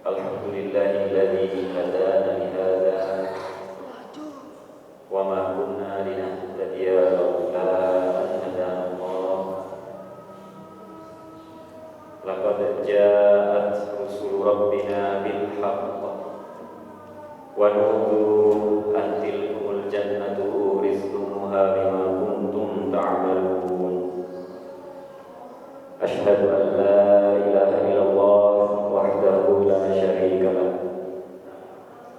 Alhamdulillahilladzi hadana li hadza wa ma kunna linahtadiya laula an hadana Allah. Laqad ja'at rusul rabbina bil haqq wa nudu an tilkumul jannatu urithtumuha bima kuntum ta'malun. Asyhadu an la ilaha illallah wahdahu la syarika lah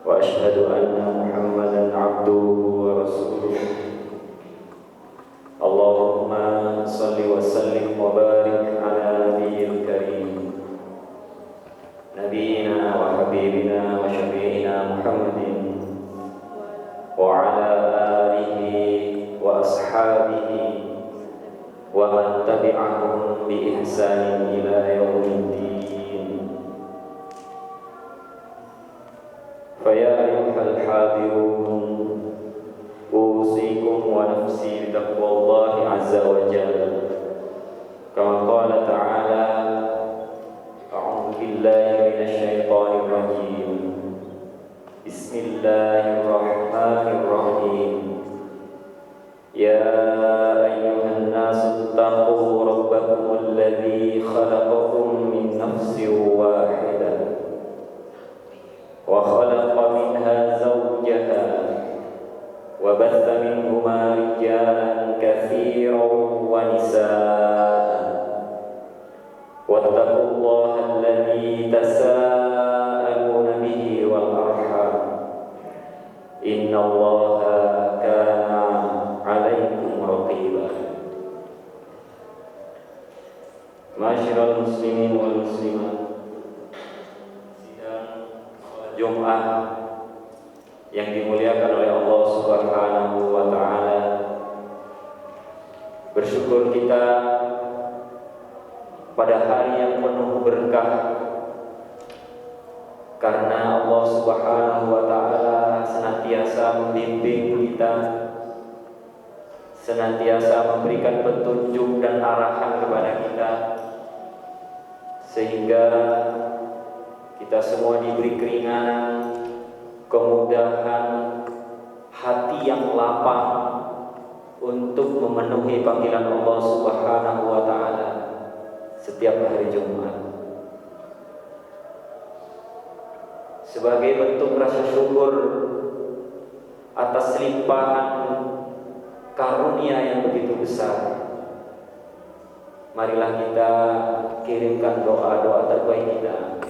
wa asyhadu anna Muhammadan abduhu wa rasuluh. Allahumma shalli wa sallim wa barik ala nabiyyil karim nabiyyina wa habibina wa syafi'ina Muhammadin wa ala alihi wa ashabihi wa man tabi'ahum bi ihsanin ila yaumiddin. Fa ya ayyuhal hadirun usikum wa nafsi bi taqwallahi azza wa jalla. Kama qala ta'ala a'udzu billahi minasy syaithanir rajim. Bismillahirrahmanirrahim. Ya ayyuhan nasu taqu rabbakum alladzi khalaqakum min nafsin wahidah wa khalaqa minha zawjaha wa batha minhuma rijalan katsiran wa nisaa wattaqullaha alladzi tasaaluna bihi wal arham innallaha kana 'alaikum raqiba. Ma'asyiral muslimin wal muslimat, sidang salat Jumat yang dimuliakan oleh Allah Subhanahu wa taala. Bersyukur kita pada hari yang penuh berkah karena Allah Subhanahu wa taala senantiasa membimbing kita, senantiasa memberikan petunjuk dan arahan kepada kita, sehingga kita semua diberi keringanan, kemudahan, hati yang lapang untuk memenuhi panggilan Allah Subhanahu wa taala setiap hari Jumat. Sebagai bentuk rasa syukur atas limpahan karunia yang begitu besar, marilah kita kirimkan doa-doa terbaik kita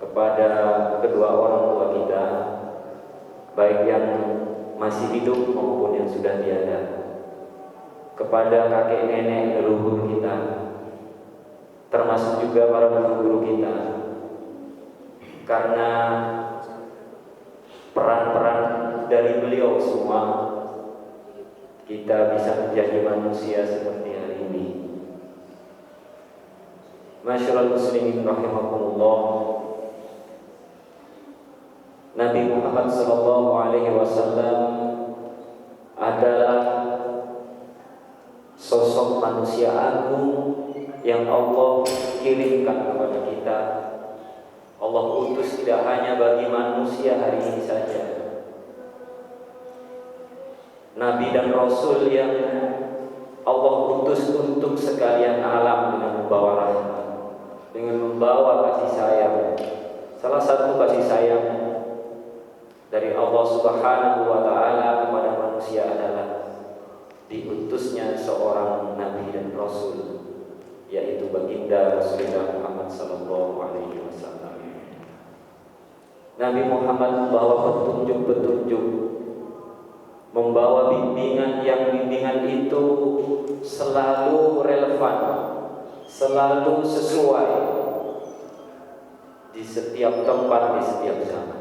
kepada kedua orang tua kita, baik yang masih hidup maupun yang sudah tiada, kepada kakek nenek leluhur kita, termasuk juga para guru kita, karena peran-peran dari beliau semua kita bisa menjadi manusia seperti hari ini. Ma'asyiral muslimin rahimakumullah, Nabi Muhammad sallallahu alaihi wasallam adalah sosok manusia agung yang Allah kirimkan kepada kita. Allah utus tidak hanya bagi manusia hari ini saja. Nabi dan Rasul yang Allah utus untuk sekalian alam dengan membawa rahmat, dengan membawa kasih sayang. Salah satu kasih sayang dari Allah Subhanahu wa taala kepada manusia adalah diutusnya seorang nabi dan rasul, yaitu baginda Rasulullah Muhammad sallallahu alaihi wasallam. Nabi Muhammad membawa petunjuk-petunjuk, membawa bimbingan yang bimbingan itu selalu relevan, selalu sesuai di setiap tempat, di setiap zaman.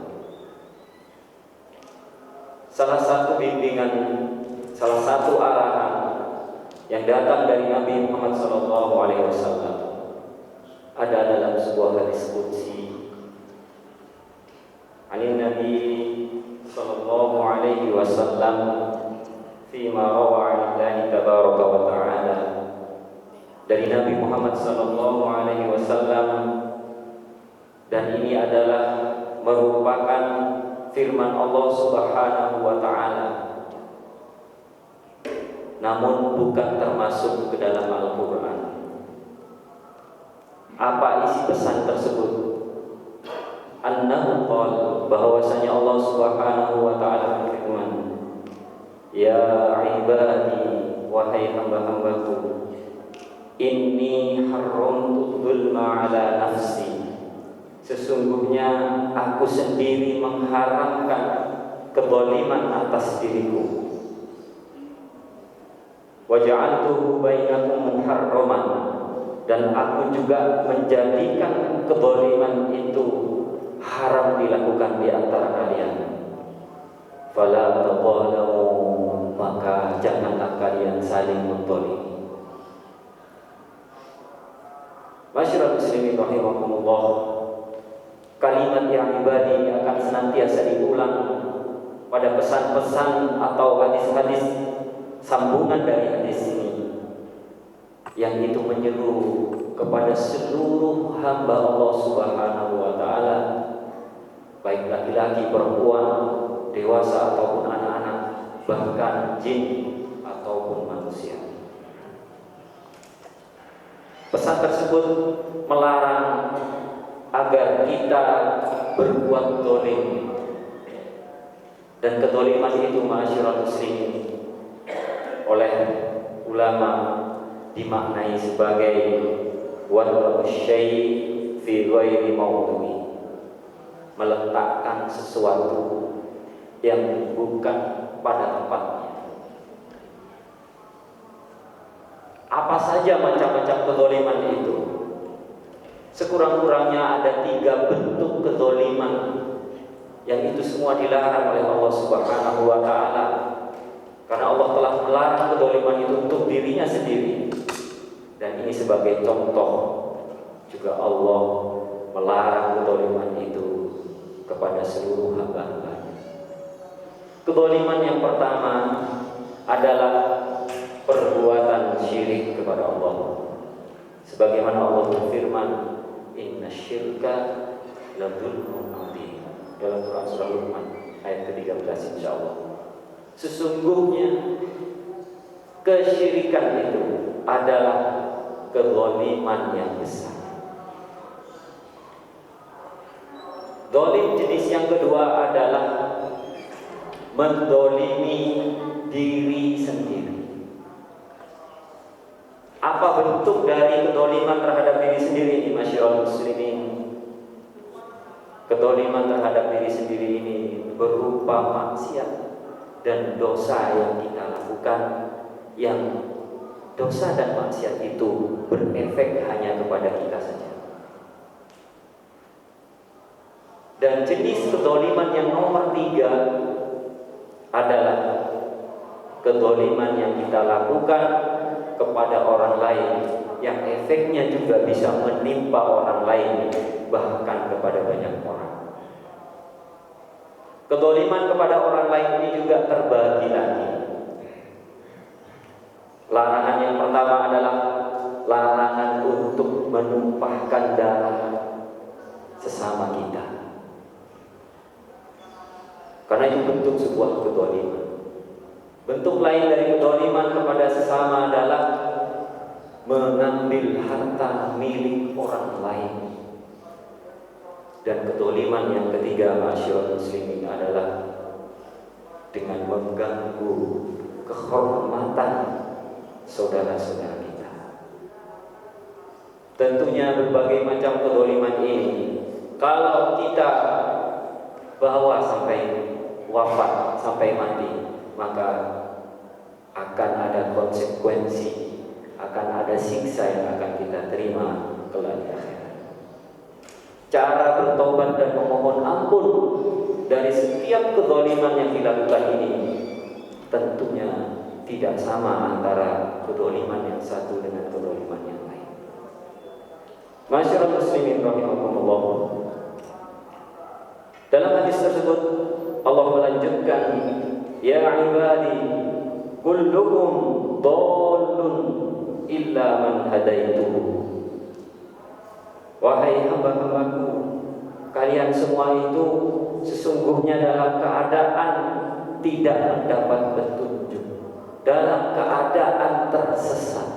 Salah satu bimbingan, salah satu arahan yang datang dari Nabi Muhammad SAW ada dalam sebuah hadis qudsi. Anin Nabi sallallahu alaihi wasallam fima rawa Allah tabaraka wa ta'ala, dari Nabi Muhammad sallallahu alaihi wasallam Dan ini adalah merupakan firman Allah Subhanahu wa taala, namun bukan termasuk ke dalam Al-Qur'an. Apa isi pesan tersebut? Annahu qala, bahwasanya Allah Subhanahu wa taala berfirman, ya ibadi, wahai hamba-hambaku, inni haramtu dzulma ala nafsi, sesungguhnya aku sendiri mengharamkan kezaliman atas diriku. Wa ja'altuhu bainakum muharraman, dan aku juga menjadikan kezaliman itu haram dilakukan di antara kalian. Fala tadzalamu, maka janganlah kalian saling menzalimi. Masyarakat muslimin rahimakumullah, kalimat ya ibadi akan senantiasa diulang pada pesan-pesan atau hadis-hadis sambungan dari hadis ini, yang itu menyeru kepada seluruh hamba Allah Subhanahu wa taala, baik laki-laki, perempuan, dewasa ataupun anak-anak, bahkan jin ataupun manusia. Pesan tersebut melarang agar kita berbuat zalim, dan kezaliman itu ma'asyiral muslimin oleh ulama dimaknai sebagai wad'u syai' fi ghairi mawdu'i, meletakkan sesuatu yang bukan pada tempatnya. Apa saja macam-macam kezaliman itu? Sekurang-kurangnya ada 3 bentuk kezaliman yang itu semua dilarang oleh Allah Subhanahu wa taala. Karena Allah telah melarang kezaliman itu untuk dirinya sendiri. Dan ini sebagai contoh juga Allah melarang kezaliman itu kepada seluruh hamba-hambanya. Kezaliman yang pertama adalah perbuatan syirik kepada Allah. Sebagaimana Allah berfirman, inna syirka la dzulmun adzim, dalam Quran surah Luqman ayat ke-13 insyaallah. Sesungguhnya kesyirikan itu adalah kezaliman yang besar. Zalim jenis yang kedua adalah menzalimi diri sendiri. Apa bentuk dari kezaliman terhadap diri sendiri ini, masyaallah muslimin? Kezaliman terhadap diri sendiri ini berupa maksiat dan dosa yang kita lakukan, yang dosa dan maksiat itu berefek hanya kepada kita saja. Dan jenis kezaliman yang nomor 3 adalah kezaliman yang kita lakukan kepada orang lain, yang efeknya juga bisa menimpa orang lain, bahkan kepada banyak orang. Kezaliman kepada orang lain ini juga terbagi lagi. Larangan yang pertama adalah larangan untuk menumpahkan darah sesama kita, karena itu bentuk sebuah kezaliman. Bentuk lain dari kezaliman kepada sesama adalah mengambil harta milik orang lain. Dan kezaliman yang ketiga, masyaallah muslimin, adalah dengan mengganggu kehormatan saudara-saudara kita. Tentunya berbagai macam kezaliman ini kalau kita bawa sampai wafat, sampai mati, maka akan ada konsekuensi, akan ada siksa yang akan kita terima kelak di akhirat. Cara bertobat dan memohon ampun dari setiap kezaliman yang dilakukan ini tentunya tidak sama antara kezaliman yang satu dengan kezaliman yang lain. Masyarakat muslimin rahimakumullah, dalam hadis tersebut Allah melanjutkan, ya ibadi kullukum dhallun illa man hadaituhu. Wahai hamba-hambaku, kalian semua itu sesungguhnya dalam keadaan tidak mendapat petunjuk, dalam keadaan tersesat.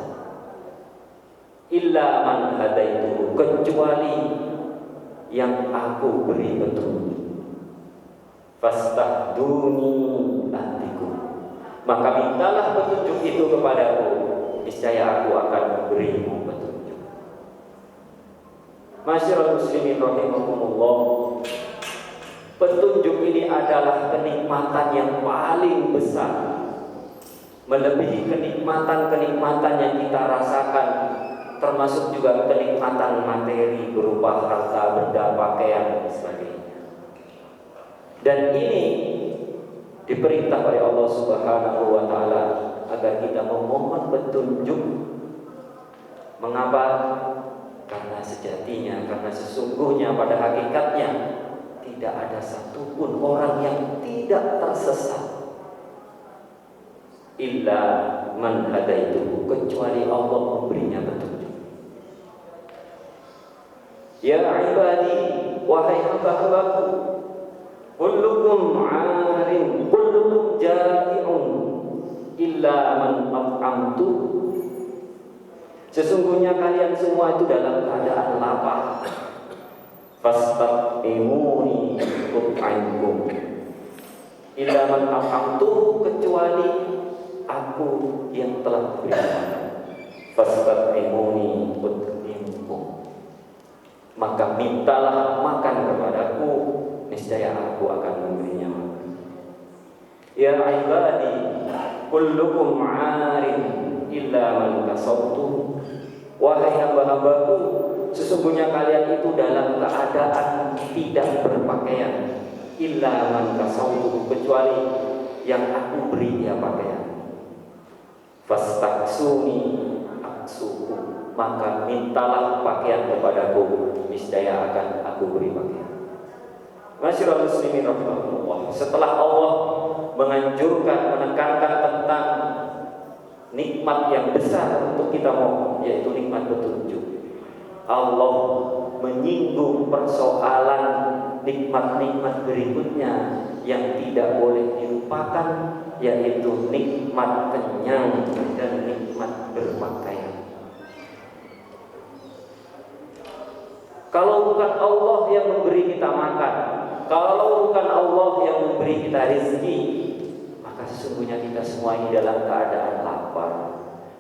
Illa man hadaitu, kecuali yang aku beri petunjuk. Fastahduni ahdikum, maka mintalah petunjuk itu kepadaku, niscaya aku akan memberimu petunjuk. Masyarul muslimin rahimakumullah, petunjuk ini adalah kenikmatan yang paling besar, melebihi kenikmatan-kenikmatan yang kita rasakan, termasuk juga kenikmatan materi berupa harta, benda, pakaian, dan sebagainya. Dan ini diperintah oleh Allah Subhanahu wa Ta'ala agar kita memohon petunjuk. Mengapa? Karena sejatinya, karena sesungguhnya pada hakikatnya tidak ada satupun orang yang tidak tersesat. Illa man hadaitu, kecuali Allah memberinya petunjuk. Ya ibadi, wahai hamba-hambaku, kullukum 'arin, kullukum ja'i'un, illa man at'amtu. Sesungguhnya kalian semua itu dalam keadaan lapar. Fastaqimuni ut'imkum. Illa man at'amtu, kecuali aku yang telah memberi makan. Fastaqimuni ut'imkum, maka mintalah makan kepadaku, niscaya aku akan memberinya makan. Ya ibadi, kullukum 'arin illa man kasawtu. Wahai hamba-hambaku, sesungguhnya kalian itu dalam keadaan tidak berpakaian. Illa man kasawtu, kecuali yang aku beri dia pakaian. Fastaksuni aksuku, maka mintalah pakaian kepadaku, niscaya akan aku beri pakaian. Masyarul muslimin rahimakumullah, setelah Allah menganjurkan, menekankan tentang nikmat yang besar untuk kita mohon, yaitu nikmat petunjuk, Allah menyinggung persoalan nikmat-nikmat berikutnya yang tidak boleh dilupakan, yaitu nikmat kenyang dan nikmat berpakaian. Kalau bukan Allah yang memberi kita makan, kalau bukan Allah yang memberi kita rezeki, maka sesungguhnya kita semua ini dalam keadaan lapar.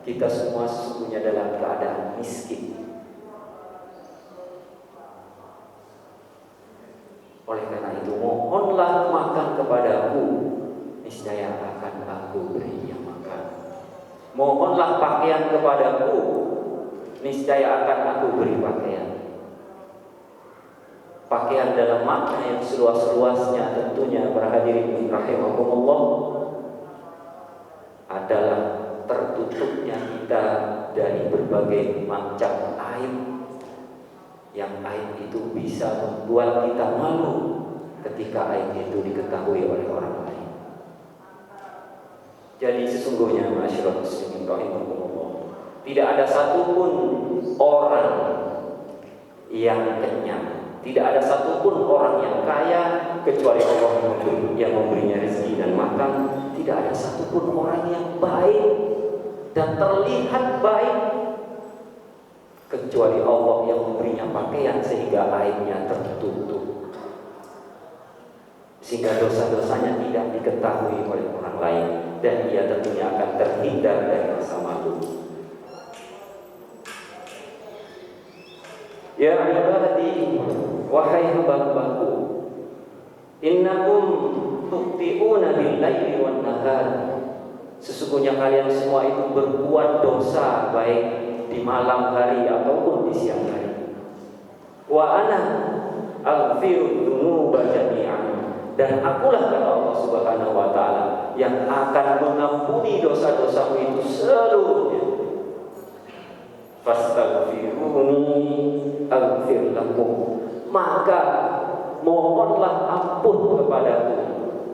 Kita semua sesungguhnya dalam keadaan miskin. Oleh karena itu, mohonlah makan kepadaku, niscaya akan aku berinya makan. Mohonlah pakaian kepadaku, niscaya akan aku beri pakaian. Pakaian dalam makna yang seluas-luasnya tentunya para hadirin rahimakumullah adalah tertutupnya kita dari berbagai macam aib, yang aib itu bisa membuat kita malu ketika aib itu diketahui oleh orang lain. Jadi sesungguhnya masyarakat muslimin rahimakumullah, tidak ada satupun orang yang kenyang, tidak ada satupun orang yang kaya kecuali Allah yang memberinya rezeki dan makan. Tidak ada satupun orang yang baik dan terlihat baik kecuali Allah yang memberinya pakaian sehingga aibnya tertutup, sehingga dosa-dosanya tidak diketahui oleh orang lain, dan ia tentunya akan terhindar dari rasa malu. Ya ibadi, wahai hamba-hambaku, innakum tukhti'una bil-laili wan-nahar. Sesungguhnya kalian semua itu berbuat dosa baik di malam hari ataupun di siang hari. Wa ana aghfiru dzunuba jami'an, dan akulah kata Allah Subhanahu wa Ta'ala yang akan mengampuni dosa-dosamu itu seluruhnya. Fastaghfiruni aghfir lakum, maka mohonlah ampun kepadaku,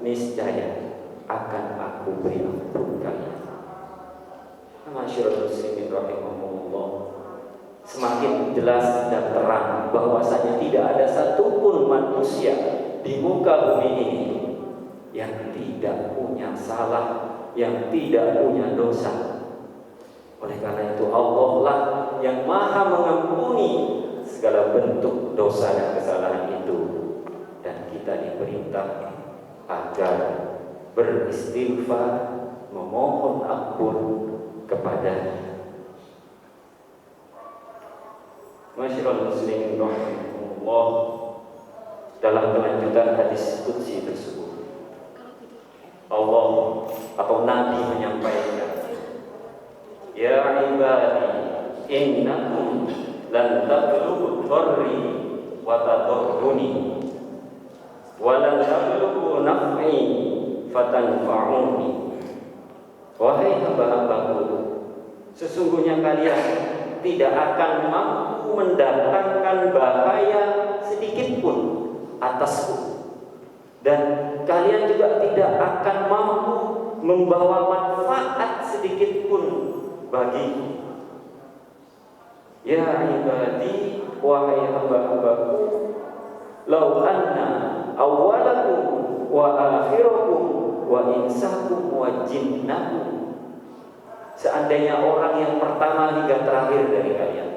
niscaya akan aku beri ampun kalian. Masyarul muslimin rahimahumullah, semakin jelas dan terang bahwasanya tidak ada satupun manusia di muka bumi ini yang tidak punya salah, yang tidak punya dosa. Oleh karena itu Allah lah yang maha mengampuni segala bentuk dosa dan kesalahan itu, dan kita diperintah agar beristighfar, memohon ampun kepadanya. Masyarul muslimin rahimahullah, dalam kelanjutan hadis qudsi tersebut Allah atau Nabi menyampaikan, ya ibadi innakum lan tablughu dharri wa tadurruni wa lan tablughu naf'i fatanfa'uni. Wahai hamba-hambaku, sesungguhnya kalian tidak akan mampu mendatangkan bahaya sedikit pun atasku, dan kalian juga tidak akan mampu membawa manfaat sedikit pun bagiku. Ya ibadi, wahai hamba-hambaku, law anna awwalakum wa akhirakum wa insakum wa jinnakum, seandainya orang yang pertama hingga terakhir dari kalian,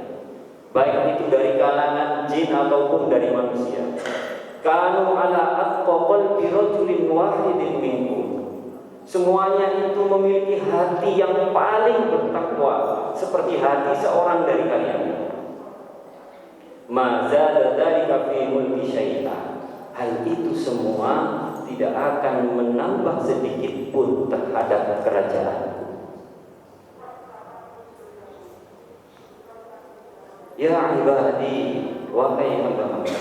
baik itu dari kalangan jin ataupun dari manusia, kanu ala atqa qalbi rajulin wahidin minkum, semuanya itu memiliki hati yang paling bertakwa seperti hati seorang dari kalian, ma zada dzalika fi mulki syai'an, hal itu semua tidak akan menambah sedikit pun terhadap kerajaan. Ya ibadi, wahai hamba-hamba,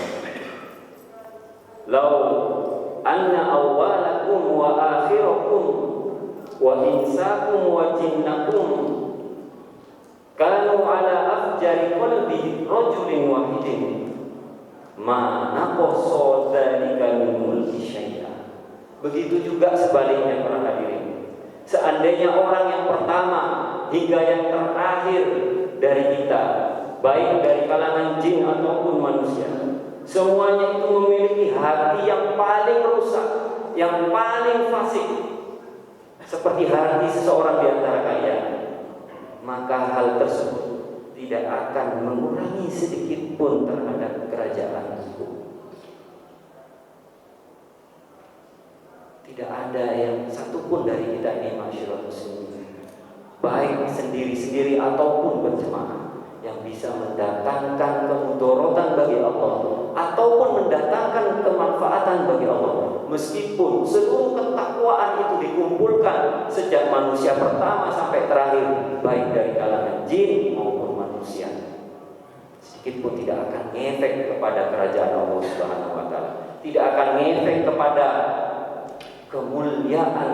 law anna awwalakum wa akhirakum wa insakum wa jinnakum kanu ala afjari qalbi rajulin wahidin ma naqasa dzalika min mulki syai'an. Begitu juga sebaliknya para hadirin, seandainya orang yang pertama hingga yang terakhir dari kita, baik dari kalangan jin ataupun manusia, semuanya itu memiliki hati yang paling rusak, yang paling fasik, seperti hati seseorang di antara kalian, maka hal tersebut tidak akan mengurangi sedikit pun terhadap kerajaanku. Tidak ada yang satupun dari kita ini, masyaallah muslimin, baik sendiri-sendiri ataupun berjemaah, yang bisa mendatangkan kemudaratan bagi Allah ataupun mendatangkan kemanfaatan bagi Allah, meskipun seluruh ketakwaan itu dikumpulkan sejak manusia pertama sampai terakhir, baik dari kalangan jin maupun manusia, sedikit pun tidak akan ngefek kepada kerajaan Allah Subhanahu wa taala, tidak akan ngefek kepada kemuliaan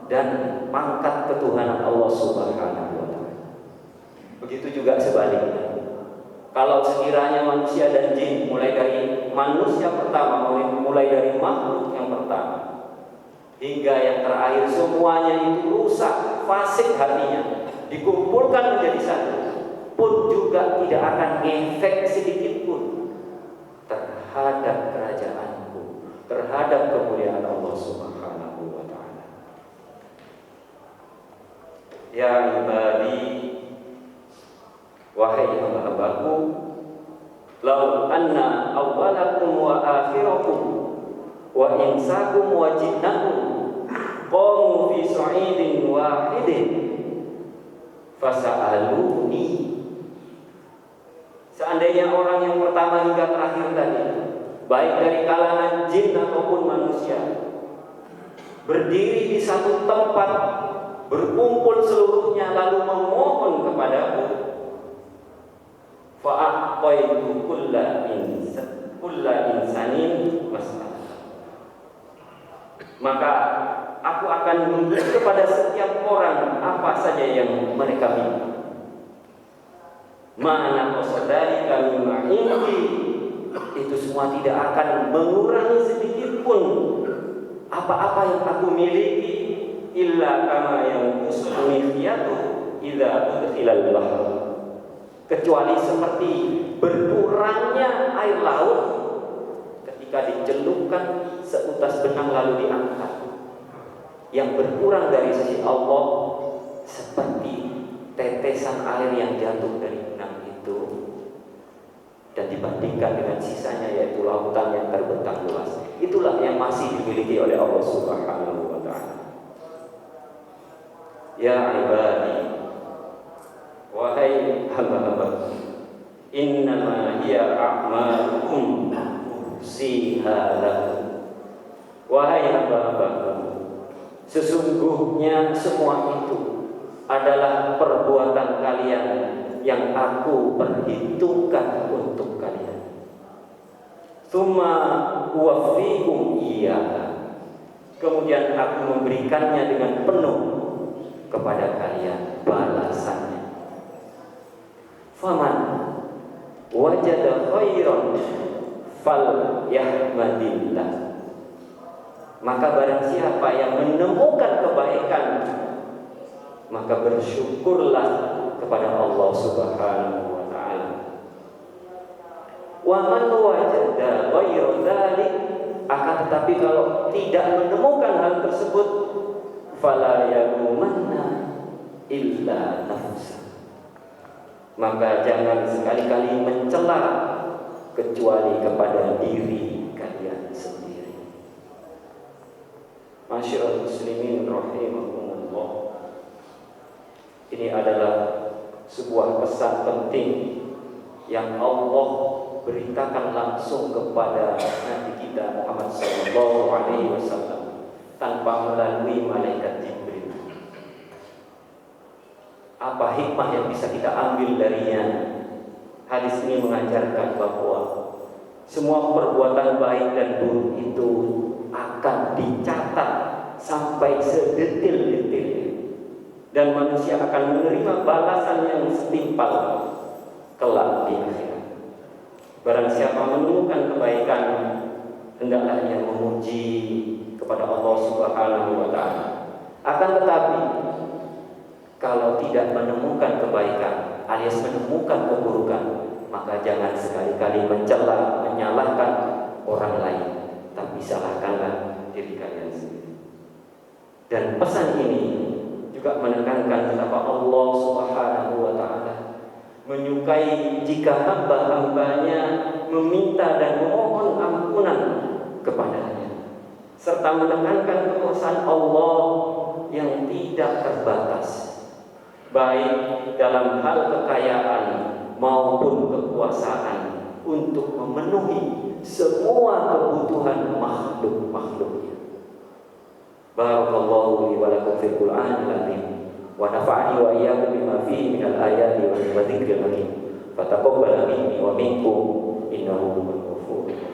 dan pangkat ketuhanan Allah Subhanahu wa taala. Begitu juga sebaliknya, kalau sekiranya manusia dan jin, mulai dari manusia pertama, mulai dari makhluk yang pertama hingga yang terakhir, semuanya itu rusak, fasik hatinya, dikumpulkan menjadi satu, pun juga tidak akan efek sedikit pun terhadap kerajaanku, terhadap kemuliaan Allah Subhanahu wa taala. Ya ibadi, wahai hamba-hambaku, law anna awwalakum wa akhirakum wa insakum wa jinnakum qamu fi sa'idin wahidin fasa'aluni, seandainya orang yang pertama hingga terakhir tadi, baik dari kalangan jin ataupun manusia, berdiri di satu tempat, berkumpul seluruhnya lalu memohon kepadaku, fa'aqaitu kulla insanin mas'alah, maka aku akan memberi kepada setiap orang apa saja yang mereka minta. Mana qasadari kami ma'indi, itu semua tidak akan mengurangi sedikit pun apa-apa yang aku miliki, illa kama yang usul mikhyatu idza udkhilal bahr, kecuali seperti berkurangnya air laut ketika dicelupkan seutas benang lalu diangkat. Yang berkurang dari sisi Allah seperti tetesan air yang jatuh dari benang itu, dan dibandingkan dengan sisanya yaitu lautan yang terbentang luas. Itulah yang masih dimiliki oleh Allah Subhanahu wa ta'ala. Ya ibadi, wahai hamba-hamba, innama hiya a'malukum usiha lakum. Wahai hamba-hamba, sesungguhnya semua itu adalah perbuatan kalian yang aku perhitungkan untuk kalian. Tsumma uwaffikum iyyaha. Kemudian aku memberikannya dengan penuh kepada kalian balasannya. Faman wajada khairan falyahmadillah. Maka barang siapa yang menemukan kebaikan, maka bersyukurlah kepada Allah Subhanahu wa ta'ala. Wa man wajada ghayra dzalik, akan tetapi kalau tidak menemukan hal tersebut, fala yalumanna illa nafsa. Maka jangan sekali-kali mencela kecuali kepada diri kalian sendiri. Masyiral muslimin rahimakumullah. Ini adalah sebuah pesan penting yang Allah beritakan langsung kepada Nabi kita Muhammad sallallahu alaihi wasallam tanpa melalui malaikat Jibril. Apa hikmah yang bisa kita ambil darinya? Hadis ini mengajarkan bahwa semua perbuatan baik dan buruk itu akan dicatat sampai sedetil-detilnya, dan manusia akan menerima balasan yang setimpal kelak di akhirat. Barang siapa menemukan kebaikan, hendaklah ia memuji kepada Allah Subhanahu wa ta'ala. Akan tetapi kalau tidak menemukan kebaikan alias menemukan keburukan, maka jangan sekali-kali mencela, menyalahkan orang lain, tapi salahkanlah diri kalian sendiri. Dan pesan ini juga menekankan betapa Allah Subhanahu wa ta'ala menyukai jika hamba-hambanya meminta dan memohon ampunan kepadanya, serta menekankan kekuasaan Allah yang tidak terbatas, baik dalam hal kekayaan maupun kekuasaan, untuk memenuhi semua kebutuhan makhluk-makhluknya. Barakallahu li wa lakum fil Qur'anil azim wa nafa'ani wa iyyakum bima fihi minal ayati wa dzikril hakim. Fataqabbal minni wa minkum innahu huwal ghafurur rahim.